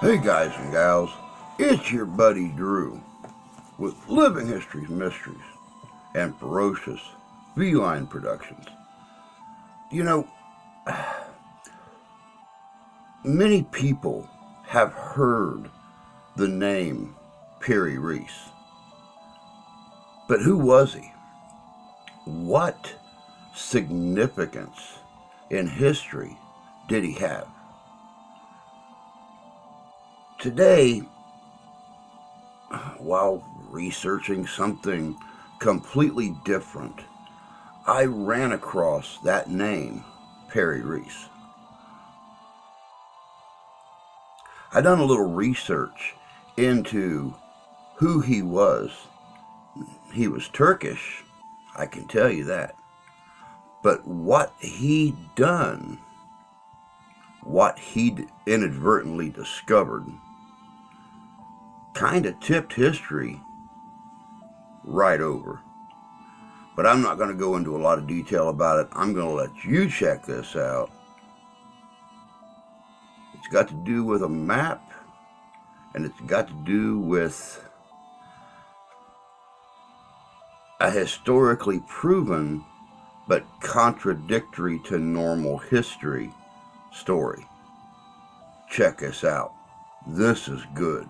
Hey guys and gals, it's your buddy Drew with Living History's Mysteries and Ferocious Feline Productions. You know, many people have heard the name Piri Reis, but who was he? What significance in history did he have? Today, while researching something completely different, I ran across that name, Piri Reis. I done a little research into who he was. He was Turkish, I can tell you that. But what he done, what he inadvertently discovered, kind of tipped history right over. But I'm not going to go into a lot of detail about it. I'm going to let you check this out. It's got to do with a map, and it's got to do with a historically proven but contradictory to normal history story. Check this out. This is good.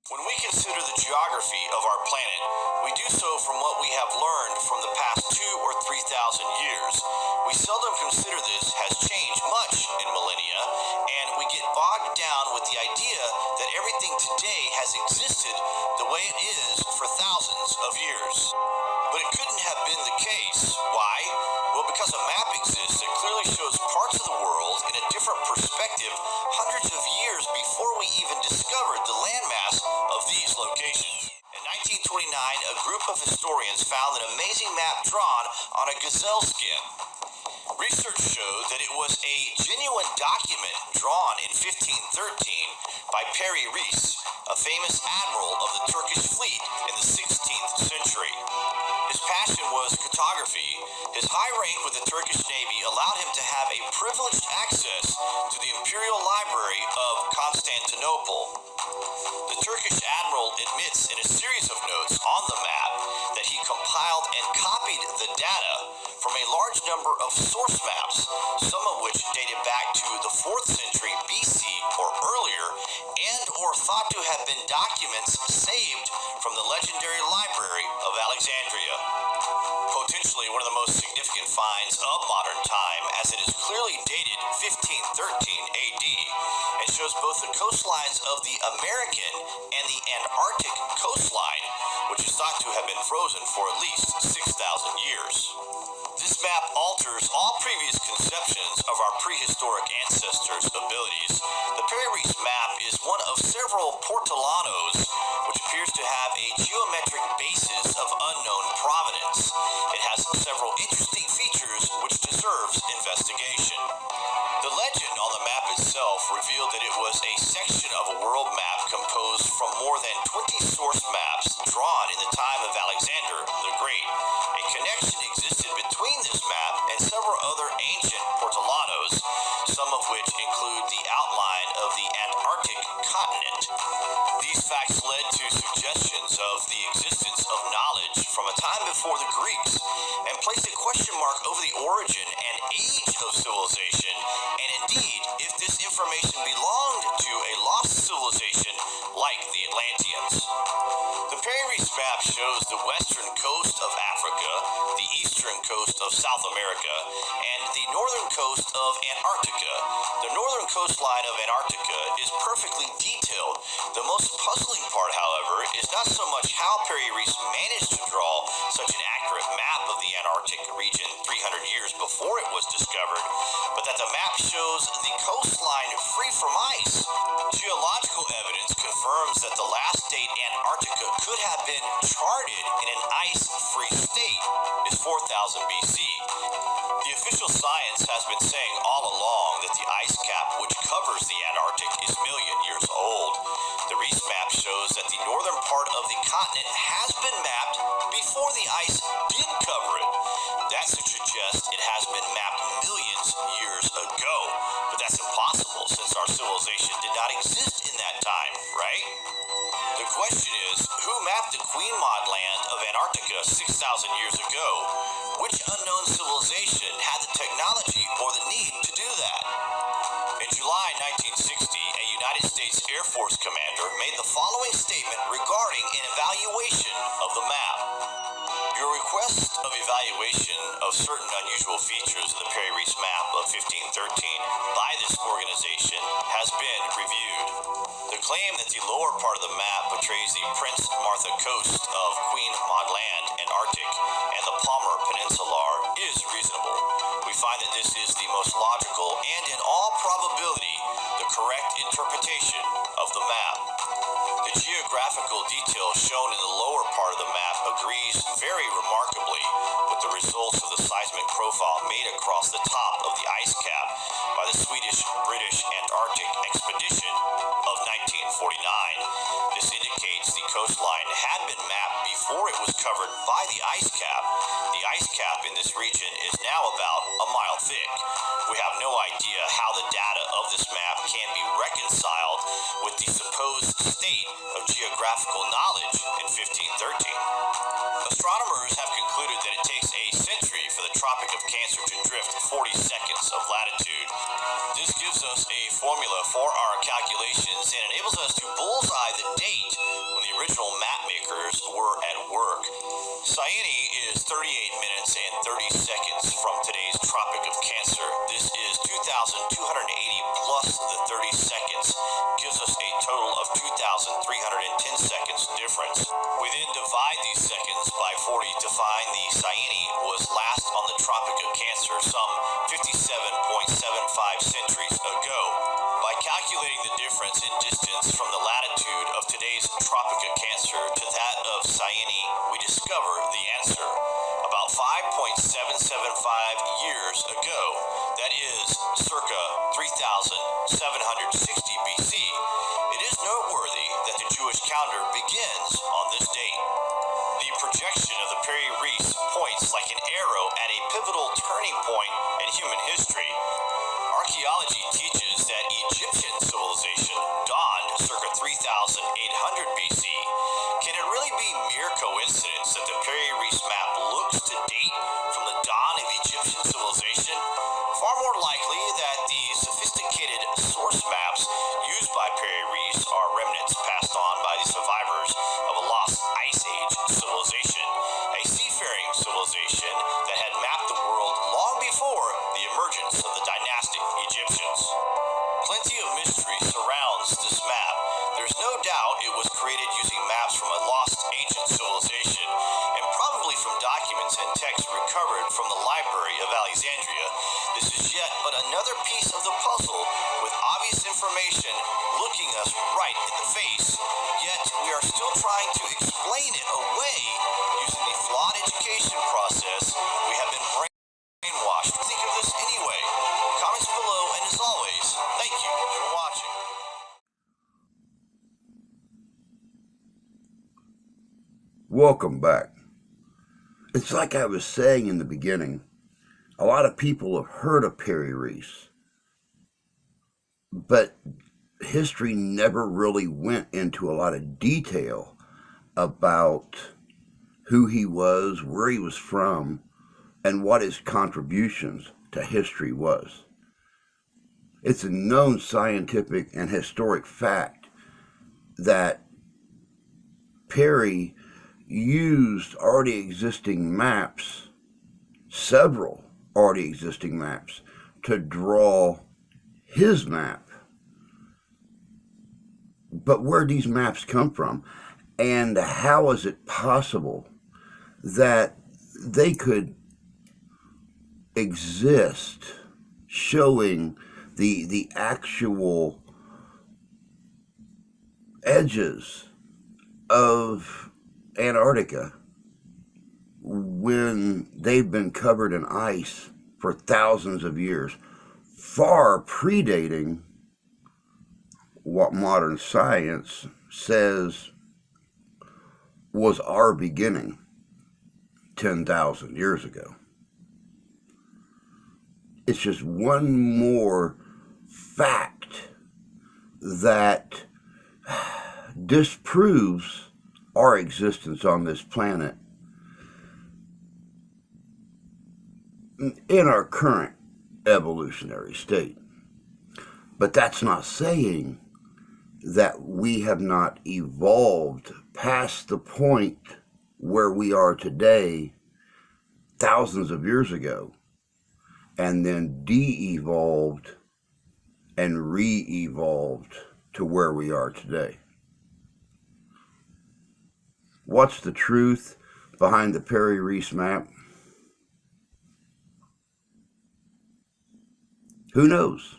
When we consider the geography of our planet, we do so from what we have learned from the past 2,000 or 3,000 years. We seldom consider this has changed much in millennia, and we get bogged down with the idea that everything today has existed the way it is for thousands of years. But it couldn't have been the case. Why? Well, because a map exists that clearly shows parts of the world in a different perspective hundreds of years before we even discovered the landmass of these locations. In 1929, a group of historians found an amazing map drawn on a gazelle skin. Research showed that it was a genuine document drawn in 1513 by Piri Reis, a famous admiral of the Turkish fleet in the 16th century. His passion was cartography. His high rank with the Turkish Navy allowed him to have a privileged access to the Imperial Library of Constantinople. The Turkish admiral admits in a series of notes on the map that he compiled and copied the data from a large number of source maps, some of which dated back to the 4th century BC or earlier, and or thought to have been documents saved from the legendary Library of Alexandria. Potentially one of the most significant finds of modern time, as it is clearly dated 1513 AD and shows both the coastlines of the American and the Antarctic coastline, which is thought to have been frozen for at least 6,000 years. This map alters all previous conceptions of our prehistoric ancestors' abilities. The Piri Reis Map is one of several portolanos, which appears to have a geometric basis of unknown provenance. It has several interesting features which deserves investigation. The legend on the map itself revealed that it was a section of a world map composed from more than 20 source maps drawn in the time of Alexander the Great. A connection existed between this map and several other ancient portolanos, some of which include the outline of the Antarctic continent. These facts led to suggestions of the existence of knowledge from a time before the Greeks and placed a question mark over the origin and age of civilization, and indeed if this information belonged to a lost civilization like the Atlanteans. The Piri Reis Map shows the western coast of Africa, the eastern coast of South America, and the northern coast of Antarctica. The northern coastline of Antarctica is perfectly detailed. The most puzzling part, however, is not so much how Piri Reis managed to draw such an accurate map of the Antarctic region 300 years before it was discovered, but that the map shows the coastline free from ice. Geological evidence confirms that the last date Antarctica could have been charted in an ice-free state is 4000 BC. The official science has been saying all along that the ice cap which covers the Antarctic is million years old. The Reis map shows that the northern part of the continent has been mapped before the the ice did cover it. That suggests it has been mapped millions of years ago, but that's impossible since our civilization did not exist in that time, right? The question is, who mapped the Queen Maud land of Antarctica 6,000 years ago? Which unknown civilization had the technology or the need to do that? In July 1960, a United States Air Force commander made the following statement regarding an evaluation of the map. Your request of evaluation of certain unusual features of the Piri Reis Map of 1513 by this organization has been reviewed. The claim that the lower part of the map portrays the Prince Martha coast of Queen Maud Land, Antarctic, and the Palmer Peninsula is reasonable. We find that this is the most logical and, in all probability, the correct interpretation of the map. The geographical detail shown in the lower part of the map agrees very remarkably with the results of the seismic profile made across the top of the ice cap by the Swedish-British Antarctic expedition of 1949. This indicates the coastline had been mapped before it was covered by the ice cap. The ice cap in this region is now about a mile thick. We have no idea how the data of this map can be reconciled with the supposed state of geographical knowledge in 1513. Astronomers have concluded that it takes a century for the Tropic of Cancer to drift 40 seconds of latitude. This gives us a formula for our calculations and enables us to bullseye the date when the original map makers were at work. Cyene is 38 minutes and 30 seconds from today's Tropic of Cancer. This is 2,280 plus the 30 seconds, gives us a total of 2,310 seconds difference. We then divide these seconds by 40 to find the Cyene was last on the Tropic of Cancer some 57.75 centuries ago. By calculating the difference in distance from the latitude of today's Tropic of Cancer to that of Cyene, we discover the answer. About 5.775 years ago, that is circa 3,760 BC, it is noteworthy that the Jewish calendar begins on this date. The projection of the Piri Reis points like an arrow at a pivotal turning point in human history. Archaeology teaches that Egyptian civilization dawned circa 3,800 BC. Can it really be mere coincidence that the Piri Reis Map looks to date from the dawn of Egyptian civilization? Far more likely that the sophisticated source maps used by Piri Reis are remnants passed on by the survivors of a lost Ice Age civilization, a seafaring civilization that had mapped the world long before the emergence of the dynastic Egyptians. Plenty of mystery surrounds this map. There's no doubt it was created using maps from a lost ancient civilization, and probably from documents and texts recovered from the Library of Alexandria. This is yet but another piece of the puzzle, with obvious information looking us right in the face, yet we are still trying to explain it away using the flawed education process we have been brainwashed. Think of this anyway. Comments below, and as always, thank you for watching. Welcome back. It's like I was saying in the beginning, a lot of people have heard of Piri Reis, but history never really went into a lot of detail about who he was, where he was from, and what his contributions to history was. It's a known scientific and historic fact that Piri used already existing maps, several already existing maps, to draw his map. But where do these maps come from? And how is it possible that they could exist showing the actual edges of Antarctica when they've been covered in ice for thousands of years, far predating what modern science says was our beginning? 10,000 years ago. It's just one more fact that disproves our existence on this planet in our current evolutionary state. But that's not saying that we have not evolved past the point where we are today thousands of years ago, and then de-evolved and re-evolved to where we are today. What's the truth behind the Piri Reis Map? Who knows?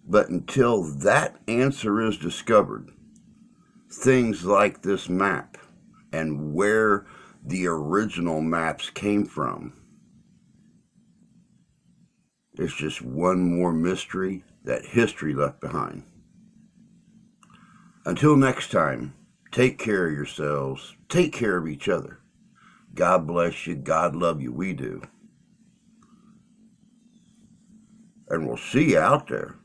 But until that answer is discovered, things like this map and where the original maps came from is just one more mystery that history left behind. Until next time, take care of yourselves, take care of each other. God bless you, God love you, we do. And we'll see you out there.